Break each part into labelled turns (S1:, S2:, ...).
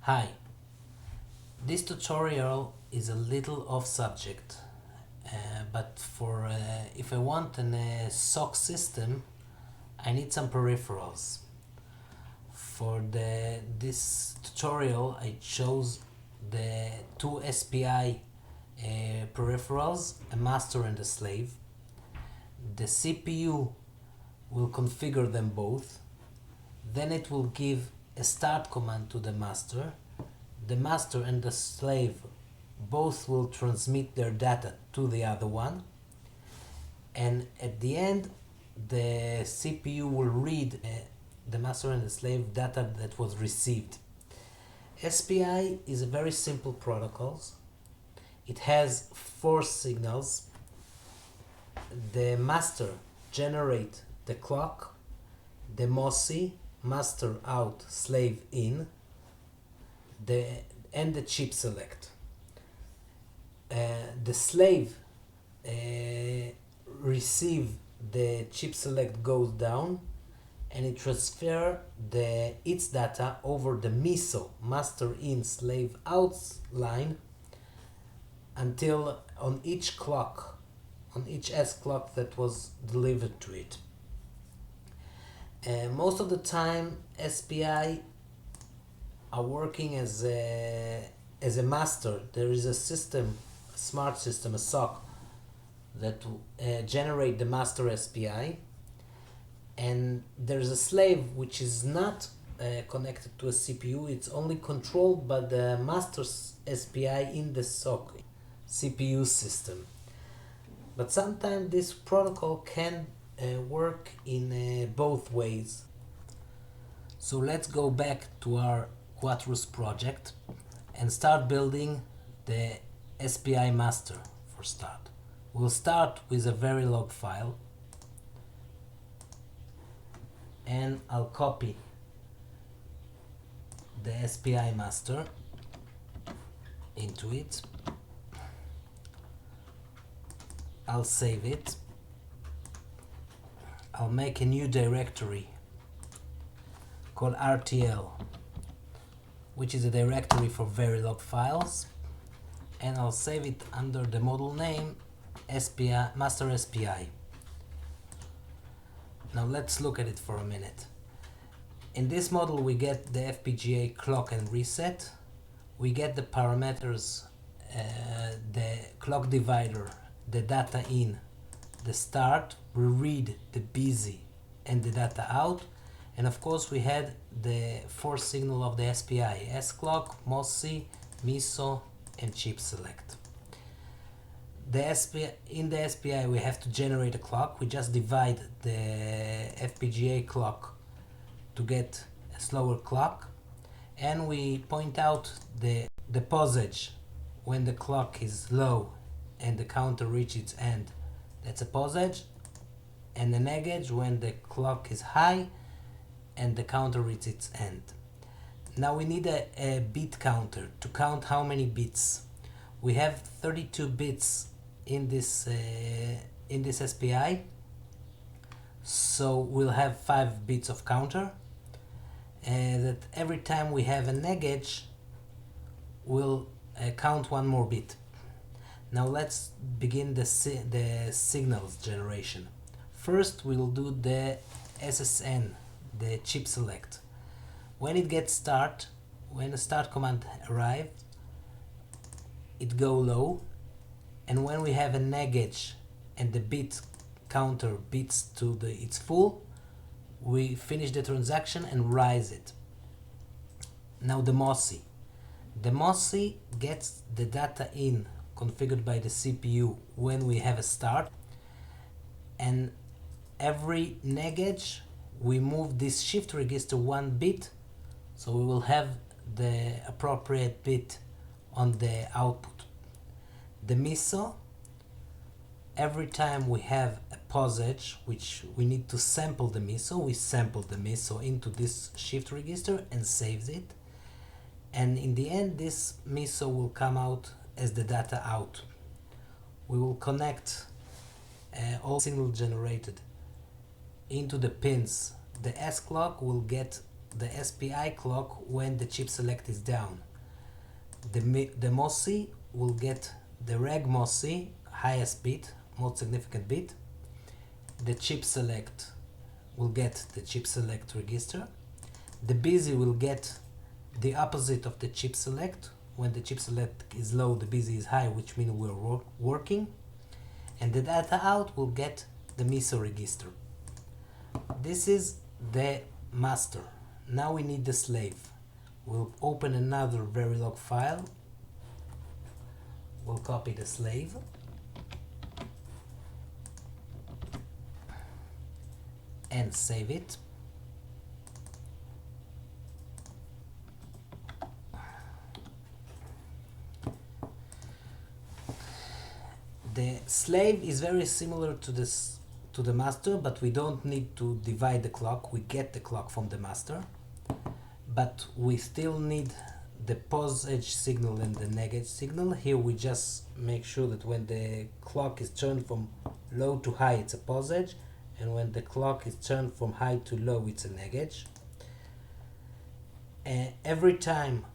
S1: Hi, this tutorial is a little off subject, but if I want a SOC system, I need some peripherals. For this tutorial, I chose the two SPI peripherals, a master and a slave. The CPU will configure them both. Then it will give a start command to the master. The master and the slave both will transmit their data to the other one, and at the end the CPU will read the master and the slave data that was received. SPI is a very simple protocol. It has 4 signals. The master generates the clock, the MOSI, master out, slave in, and the chip select. The slave receive the chip select goes down, and it transfer its data over the MISO, master in, slave out line, until on each clock, on each S clock that was delivered to it. Most of the time SPI are working as a master. There is a system, a smart system, a SOC, that generate the master SPI, and there's a slave which is not connected to a CPU. It's only controlled by the master SPI in the SOC CPU system. But sometimes this protocol can work in both ways. So let's go back to our Quatrus project and start building the SPI master for start. We'll start with a Verilog file, and I'll copy the SPI master into it. I'll save it. I'll make a new directory called RTL, which is a directory for Verilog files, and I'll save it under the model name SPI, master SPI. Now let's look at it for a minute. In this model we get the FPGA clock and reset. We get the parameters, the clock divider, the data in, the start, we read the busy and the data out, and of course we had the 4 signal of the SPI, S clock, MOSI, MISO, and chip select. In the SPI we have to generate a clock. We just divide the FPGA clock to get a slower clock, and we point out the posage when the clock is low and the counter reaches its end. That's a posage, and the negage when the clock is high and the counter reaches its end. Now we need a bit counter to count how many bits. We have 32 bits in this SPI, so we'll have 5 bits of counter, that every time we have a negage we'll count 1 more bit. Now let's begin the signals generation. First we'll do the SSN, the chip select. When it gets start, when the start command arrives, it go low, and when we have a negage and the bit counter beats to its full, we finish the transaction and rise it. Now the MOSI. The MOSI gets the data in configured by the CPU when we have a start, and every negage we move this shift register 1 bit, so we will have the appropriate bit on the output. The MISO, every time we have a posage which we need to sample the MISO, we sample the MISO into this shift register and saves it, and in the end this MISO will come out as the data out. We will connect all signal generated into the pins. The S clock will get the SPI clock when the chip select is down. The MOSI will get the reg MOSI, highest bit, most significant bit. The chip select will get the chip select register. The busy will get the opposite of the chip select. When the chip select is low, the busy is high, which means we're working. And the data out will get the MISO register. This is the master. Now we need the slave. We'll open another Verilog file. We'll copy the slave. And save it. The slave is very similar to the master, but we don't need to divide the clock. We get the clock from the master, but we still need the pause edge signal and the neg edge signal. Here we just make sure that when the clock is turned from low to high, it's a pause edge, and when the clock is turned from high to low, it's a neg edge. Every time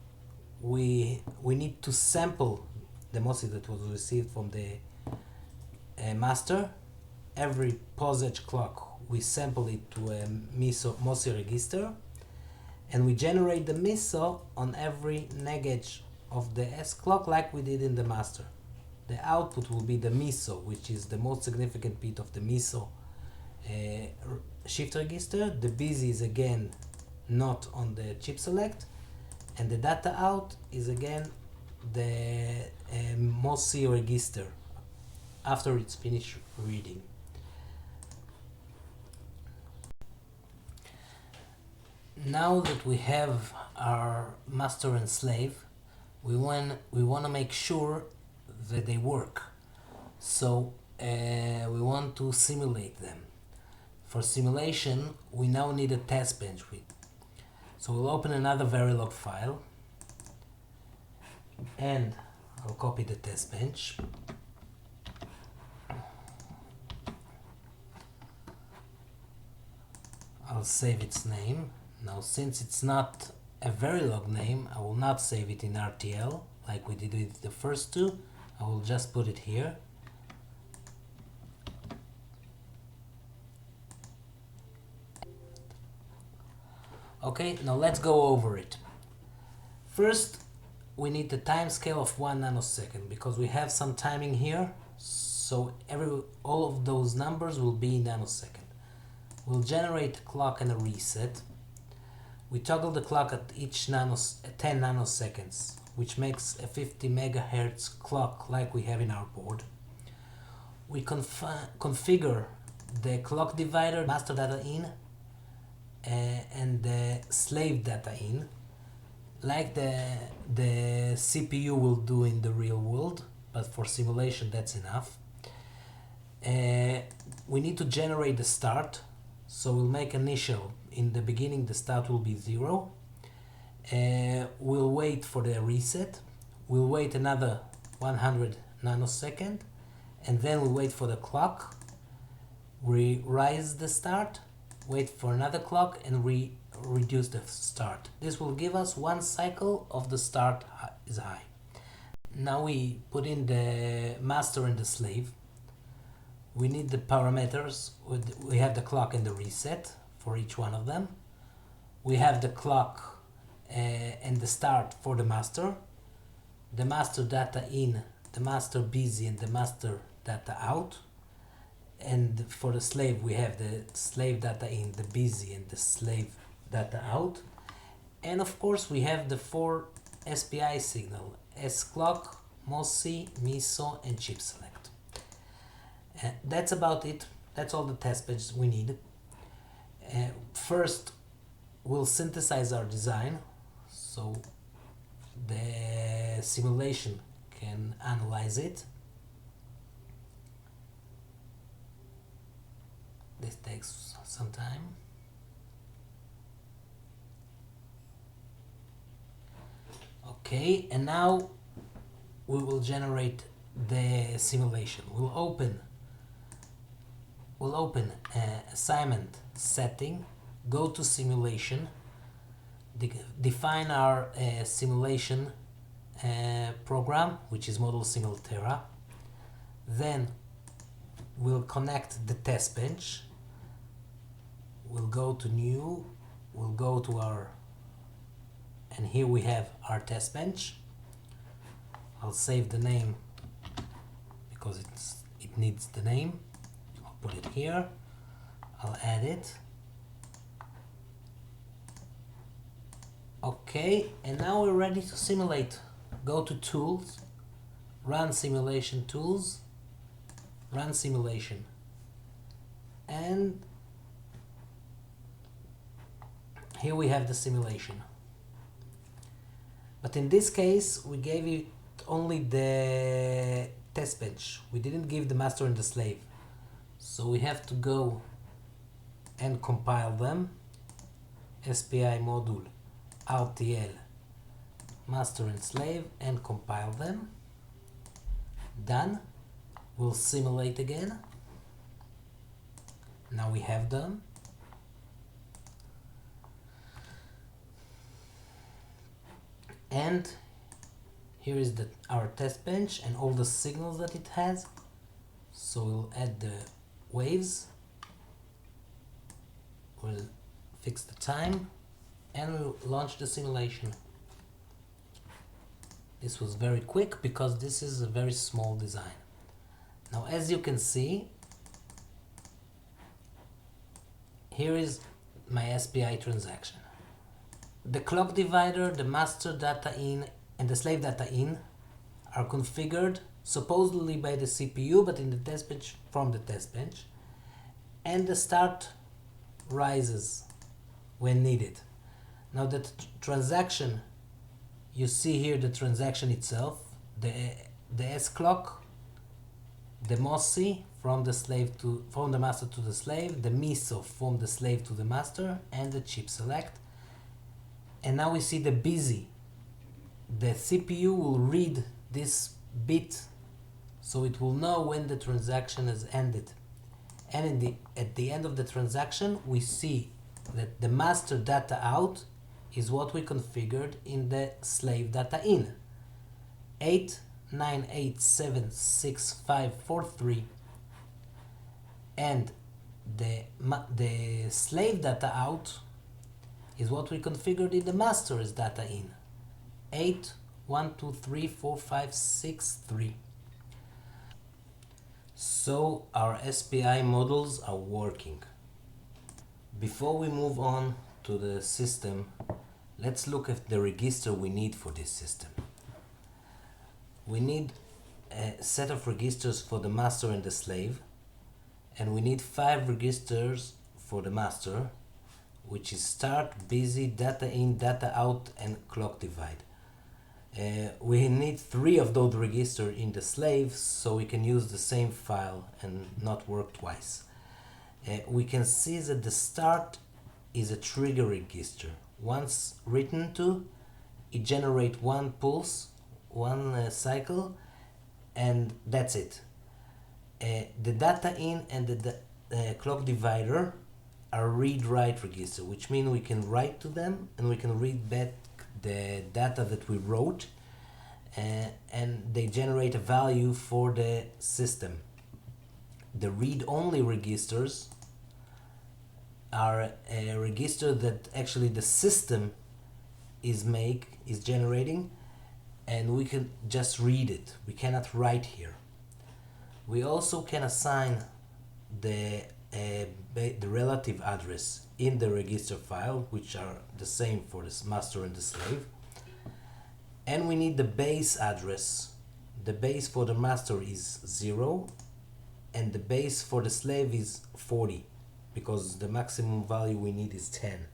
S1: we need to sample the MOSI that was received from the master. Every pause edge clock we sample it to a MOSI register, and we generate the MISO on every neg edge of the S clock like we did in the master. The output will be the MISO, which is the most significant bit of the MISO shift register. The busy is again not on the chip select, and the data out is again the MOSI register after it's finished reading. Now that we have our master and slave, we want to make sure that they work. So we want to simulate them. For simulation, we now need a test bench. So we'll open another Verilog file, and I'll copy the test bench. I'll save its name. Now, since it's not a Verilog name, I will not save it in RTL like we did with the first two. I will just put it here. Okay, now let's go over it. First, we need the time scale of 1 nanosecond because we have some timing here, so all of those numbers will be in nanosecond. We'll generate a clock and a reset. We toggle the clock at each 10 nanoseconds, which makes a 50 megahertz clock like we have in our board. We configure the clock divider, master data in, and the slave data in, like the CPU will do in the real world, but for simulation that's enough. We need to generate the start, so we'll make initial. In the beginning the start will be 0. We'll wait for the reset. We'll wait another 100 nanosecond, and then we'll wait for the clock. We raise the start, wait for another clock, and reduce the start. This will give us one cycle of the start is high. Now we put in the master and the slave. We need the parameters. We have the clock and the reset for each one of them. We have the clock and the start for the master data in, the master busy, and the master data out. And for the slave, we have the slave data in, the busy, and the slave data out. And of course, we have the 4 SPI signal: S clock, MOSI, MISO, and chip select. That's about it. That's all the test benches we need. First, we'll synthesize our design so the simulation can analyze it. This takes some time. Okay, and now we will generate the simulation. We'll open assignment setting, go to simulation, define our simulation program, which is model simultera. Then we'll connect the test bench. We'll go to new, we'll go to our, and here we have our test bench. I'll save the name because it needs the name. I'll put it here. I'll add it. Okay, and now we're ready to simulate. Go to Tools, Run Simulation Tools, Run Simulation. And here we have the simulation. But in this case, we gave it only the test bench. We didn't give the master and the slave. So we have to go and compile them. SPI module RTL master and slave, and compile them. Done. We'll simulate again. Now we have them. And here is our test bench and all the signals that it has. So we'll add the waves. We'll fix the time and we'll launch the simulation. This was very quick because this is a very small design. Now, as you can see, here is my SPI transaction. The clock divider, the master data in, and the slave data in are configured supposedly by the CPU, but in the test bench from the test bench. And the start rises when needed. Now the transaction, you see here the transaction itself, the S clock, the MOSI from the master to the slave, the MISO from the slave to the master, and the chip select. And now we see the busy. The CPU will read this bit, so it will know when the transaction has ended. And at the end of the transaction, we see that the master data out is what we configured in the slave data in. 89876543, and the slave data out is what we configured in the master's data in. 81234563. So our SPI models are working. Before we move on to the system, let's look at the register we need for this system. We need a set of registers for the master and the slave, and we need 5 registers for the master, which is start, busy, data in, data out, and clock divide. We need 3 of those registers in the slave, so we can use the same file and not work twice. We can see that the start is a trigger register. Once written to, it generates 1 pulse, 1 cycle, and that's it. The data in and the clock divider are read-write register, which means we can write to them and we can read back the data that we wrote, and they generate a value for the system. The read-only registers are a register that actually the system is generating, and we can just read it. We cannot write here. We also can assign the relative address in the register file, which are the same for the master and the slave. And we need the base address. The base for the master is 0 and the base for the slave is 40, because the maximum value we need is 10.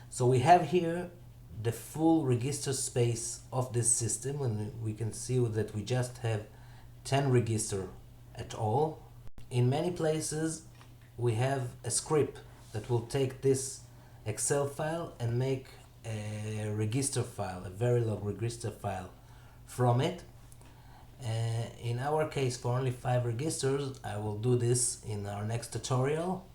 S1: So we have here the full register space of this system, and we can see that we just have 10 register at all. In many places we have a script that will take this Excel file and make a register file, a Verilog register file from it. In our case, for only 5 registers, I will do this in our next tutorial.